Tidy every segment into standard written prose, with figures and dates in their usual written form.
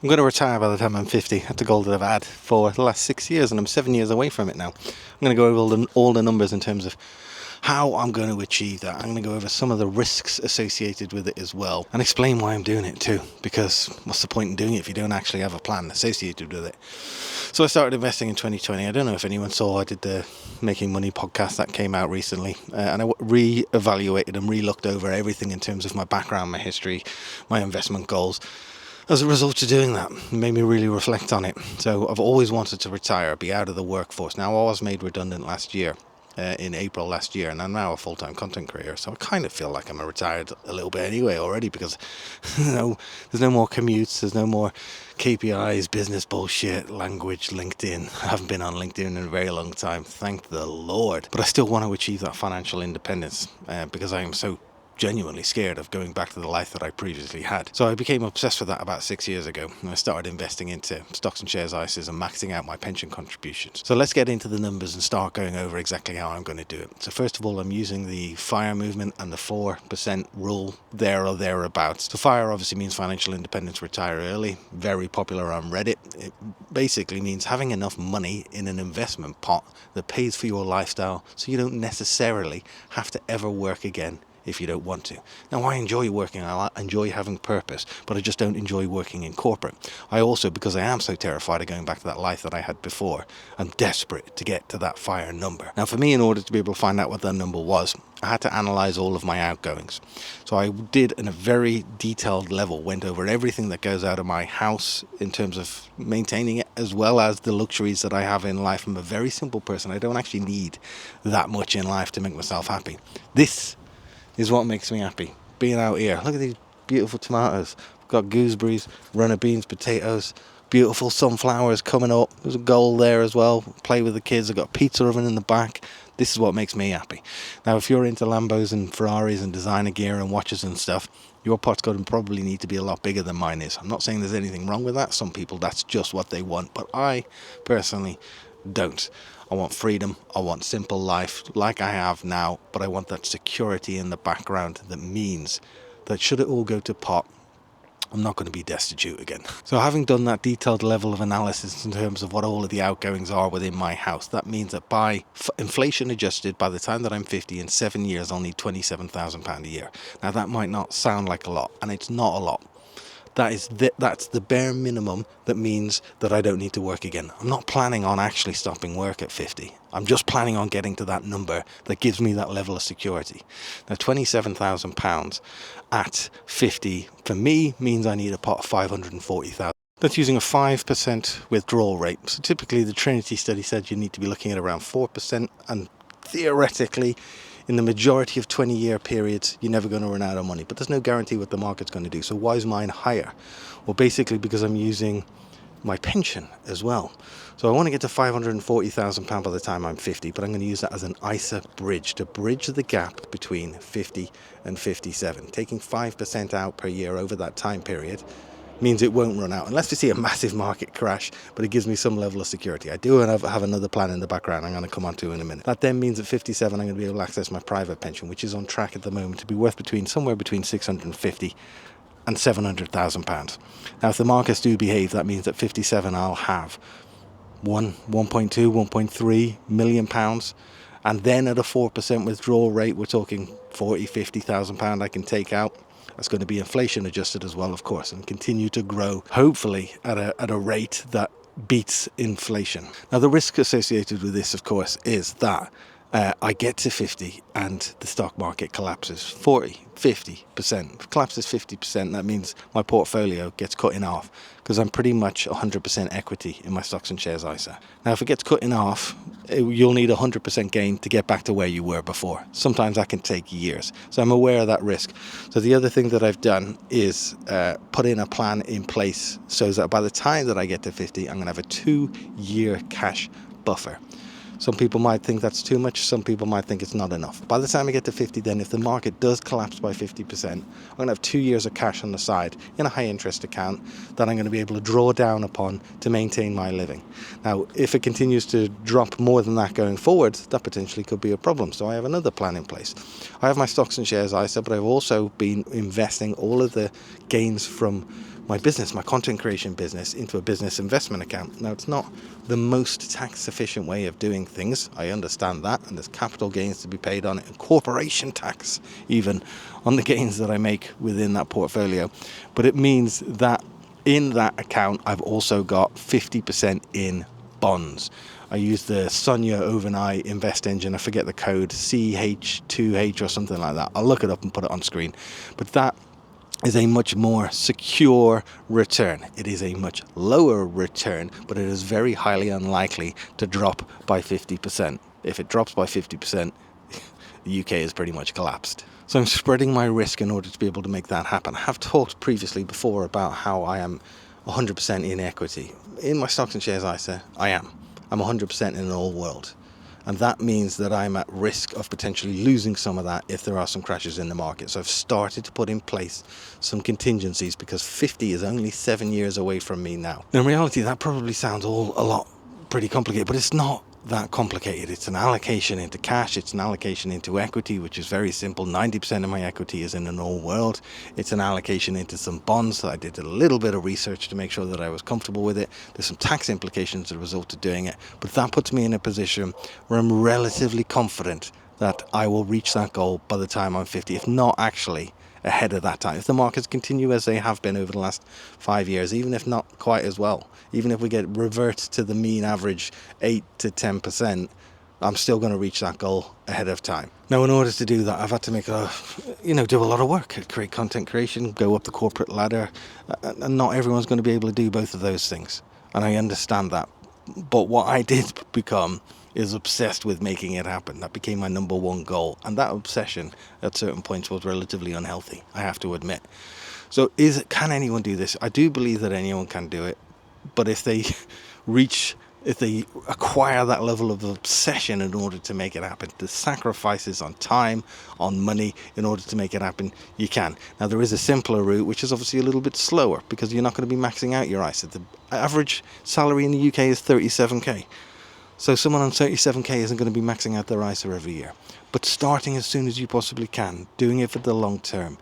I'm going to retire by the time I'm 50. That's a goal that I've had for the last 6 years, and I'm 7 years away from it now. I'm going to go over all the numbers in terms of how I'm going to achieve that. I'm going to go over some of the risks associated with it as well, and explain why I'm doing it too, because what's the point in doing it if you don't actually have a plan associated with it? So I started investing in 2020. I don't know if anyone saw, I did the Making Money podcast that came out recently, and I re-evaluated and re-looked over everything in terms of my background, my history, my investment goals. As a result of doing that, it made me really reflect on it. So I've always wanted to retire, be out of the workforce. Now, I was made redundant last year, in April last year, and I'm now a full-time content creator. So I kind of feel like I'm retired a little bit anyway already, because there's no more commutes, there's no more KPIs, business bullshit, language, LinkedIn. I haven't been on LinkedIn in a very long time, thank the Lord. But I still want to achieve that financial independence, because I am so genuinely scared of going back to the life that I previously had. So I became obsessed with that about 6 years ago, and I started investing into stocks and shares ISAs and maxing out my pension contributions. So let's get into the numbers and start going over exactly how I'm going to do it. So first of all, I'm using the FIRE movement and the 4% rule, there or thereabouts. So FIRE obviously means financial independence, retire early, very popular on Reddit. It basically means having enough money in an investment pot that pays for your lifestyle, so you don't necessarily have to ever work again if you don't want to. Now, I enjoy working, I enjoy having purpose, but I just don't enjoy working in corporate. I also, because I am so terrified of going back to that life that I had before, I'm desperate to get to that FIRE number. Now, for me, in order to be able to find out what that number was, I had to analyze all of my outgoings. So I did, in a very detailed level, went over everything that goes out of my house in terms of maintaining it, as well as the luxuries that I have in life. I'm a very simple person. I don't actually need that much in life to make myself happy. This is what makes me happy, being out here. Look at these beautiful tomatoes. We've got gooseberries, runner beans, potatoes, beautiful sunflowers coming up. There's a goal there as well. Play with the kids. I've got a pizza oven in the back. This is what makes me happy. Now, if you're into Lambos and Ferraris and designer gear and watches and stuff, your pot's going to probably need to be a lot bigger than mine is. I'm not saying there's anything wrong with that. Some people, that's just what they want. But I personally don't. I want freedom, I want simple life like I have now, but I want that security in the background that means that should it all go to pot, I'm not going to be destitute again. So having done that detailed level of analysis in terms of what all of the outgoings are within my house, that means that by inflation adjusted, by the time that I'm 50, in 7 years, I'll need £27,000 a year. Now, that might not sound like a lot, and it's not a lot. That's the bare minimum that means that I don't need to work again. I'm not planning on actually stopping work at 50. I'm just planning on getting to that number that gives me that level of security. Now, £27,000 at 50 for me means I need a pot of 540,000. That's using a 5% withdrawal rate. So typically the Trinity study said you need to be looking at around 4%, and theoretically, in the majority of 20-year periods, you're never going to run out of money. But there's no guarantee what the market's going to do. So why is mine higher? Well, basically because I'm using my pension as well. So I want to get to £540,000 by the time I'm 50, but I'm going to use that as an ISA bridge to bridge the gap between 50 and 57. Taking 5% out per year over that time period means it won't run out unless we see a massive market crash, but it gives me some level of security. I do have another plan in the background I'm going to come on to in a minute. That then means at 57 I'm going to be able to access my private pension, which is on track at the moment to be worth somewhere between 650 and £700,000. Now, if the markets do behave, that means at 57 I'll have 1.2, 1.3 million pounds, and then at a 4% withdrawal rate, we're talking 40, 50,000 pound I can take out. That's going to be inflation adjusted as well, of course, and continue to grow, hopefully at a rate that beats inflation. Now, the risk associated with this, of course, is that I get to 50 and the stock market collapses 40, 50%. If it collapses 50%, that means my portfolio gets cut in half, because I'm pretty much 100% equity in my stocks and shares ISA. Now, if it gets cut in half, you'll need 100% gain to get back to where you were before. Sometimes that can take years. So I'm aware of that risk. So the other thing that I've done is put in a plan in place so that by the time that I get to 50, I'm going to have a 2-year cash buffer. Some people might think that's too much. Some people might think it's not enough. By the time I get to 50, then if the market does collapse by 50%, I'm going to have 2 years of cash on the side in a high interest account that I'm going to be able to draw down upon to maintain my living. Now, if it continues to drop more than that going forward, that potentially could be a problem. So I have another plan in place. I have my stocks and shares ISA, but I've also been investing all of the gains from my business, my content creation business, into a business investment account. Now, it's not the most tax efficient way of doing things. I understand that, and there's capital gains to be paid on it, and corporation tax even on the gains that I make within that portfolio. But it means that in that account, I've also got 50% in bonds. I use the Sonia overnight invest engine. I forget the code, CH2H or something like that. I'll look it up and put it on screen. But that is a much more secure return. It is a much lower return, but it is very highly unlikely to drop by 50%. If it drops by 50%, the UK is pretty much collapsed. So I'm spreading my risk in order to be able to make that happen. I have talked previously before about how I am 100% in equity. In my stocks and shares ISA, I'm 100% in an old world. And that means that I'm at risk of potentially losing some of that if there are some crashes in the market. So I've started to put in place some contingencies, because 50 is only 7 years away from me now. In reality, that probably sounds all a lot pretty complicated, but it's not that complicated. It's an allocation into cash, it's an allocation into equity, which is very simple. 90% of my equity is in an old world. It's an allocation into some bonds. So I did a little bit of research to make sure that I was comfortable with it. There's some tax implications as a result of doing it, but that puts me in a position where I'm relatively confident that I will reach that goal by the time I'm 50, if not actually ahead of that time. If the markets continue as they have been over the last 5 years, even if not quite as well, even if we get revert to the mean average 8 to 10%, I'm still going to reach that goal ahead of time. Now, in order to do that, I've had to do a lot of work, create content creation, go up the corporate ladder, and not everyone's going to be able to do both of those things. And I understand that. But what I did become is obsessed with making it happen. That became my number one goal. And that obsession at certain points was relatively unhealthy, I have to admit. So can anyone do this? I do believe that anyone can do it. But if they acquire that level of obsession in order to make it happen, the sacrifices on time, on money, in order to make it happen, you can. Now, there is a simpler route, which is obviously a little bit slower, because you're not going to be maxing out your ISA. The average salary in the UK is 37k. So someone on 37k isn't going to be maxing out their ISA every year. But starting as soon as you possibly can, doing it for the long term,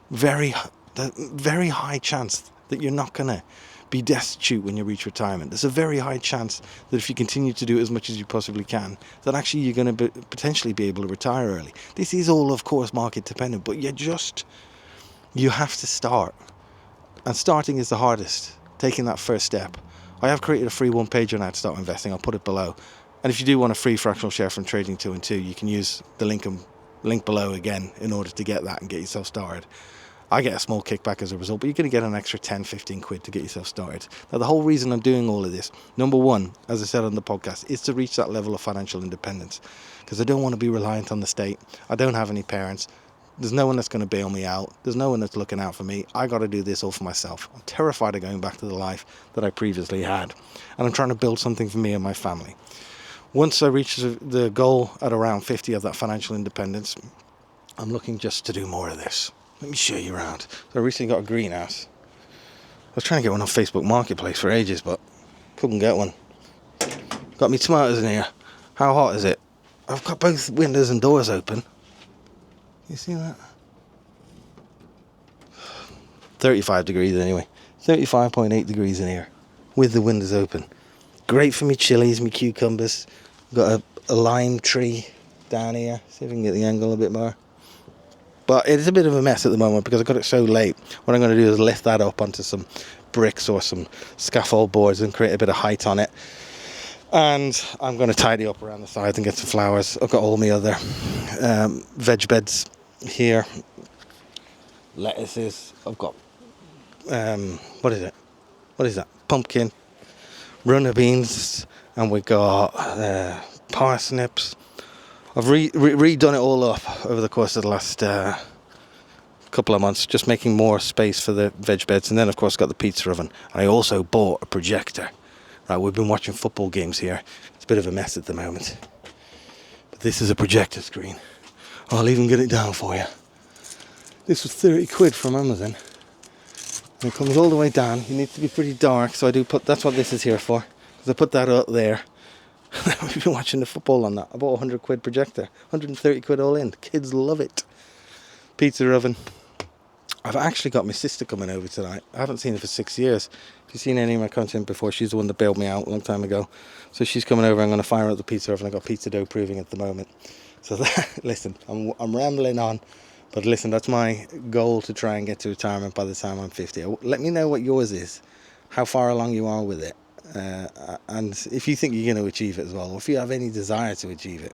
very high chance that you're not going to be destitute when you reach retirement. There's a very high chance that if you continue to do as much as you possibly can, that actually you're going to potentially be able to retire early. This is all, of course, market dependent, but you have to start. And starting is the hardest, taking that first step. I have created a free one-pager on how to start investing. I'll put it below. And if you do want a free fractional share from Trading 2 and 2, you can use the link below again in order to get that and get yourself started. I get a small kickback as a result, but you're going to get an extra 10-15 quid to get yourself started. Now, the whole reason I'm doing all of this, number one, as I said on the podcast, is to reach that level of financial independence, because I don't want to be reliant on the state. I don't have any parents. There's no one that's going to bail me out. There's no one that's looking out for me. I got to do this all for myself. I'm terrified of going back to the life that I previously had, and I'm trying to build something for me and my family. Once I reach the goal at around 50 of that financial independence, I'm looking just to do more of this. Let me show you around. So I recently got a greenhouse. I was trying to get one on Facebook Marketplace for ages, but couldn't get one. Got me tomatoes in here. How hot is it? I've got both windows and doors open. You see that? 35 degrees anyway. 35.8 degrees in here with the windows open. Great for me chilies, me cucumbers. Got a lime tree down here. See if we can get the angle a bit more. But it's a bit of a mess at the moment because I got it so late. What I'm going to do is lift that up onto some bricks or some scaffold boards and create a bit of height on it. And I'm going to tidy up around the sides and get some flowers. I've got all my other veg beds here. Lettuces. I've got, what is that? Pumpkin. Runner beans. And we've got parsnips. I've redone it all up over the course of the last couple of months, just making more space for the veg beds. And then, of course, got the pizza oven. And I also bought a projector. Right, we've been watching football games here. It's a bit of a mess at the moment. But this is a projector screen. I'll even get it down for you. This was 30 quid from Amazon. And it comes all the way down. You need to be pretty dark, so that's what this is here for. Because I put that up there. We've been watching the football on that. I bought a 100 quid projector. 130 quid all in. Kids love it. Pizza oven. I've actually got my sister coming over tonight. I haven't seen her for 6 years. If you've seen any of my content before, she's the one that bailed me out a long time ago. So she's coming over. I'm going to fire up the pizza oven. I've got pizza dough proving at the moment. So listen, I'm rambling on, but listen, that's my goal, to try and get to retirement by the time I'm 50. Let me know what yours is, how far along you are with it, and if you think you're going to achieve it as well, or if you have any desire to achieve it.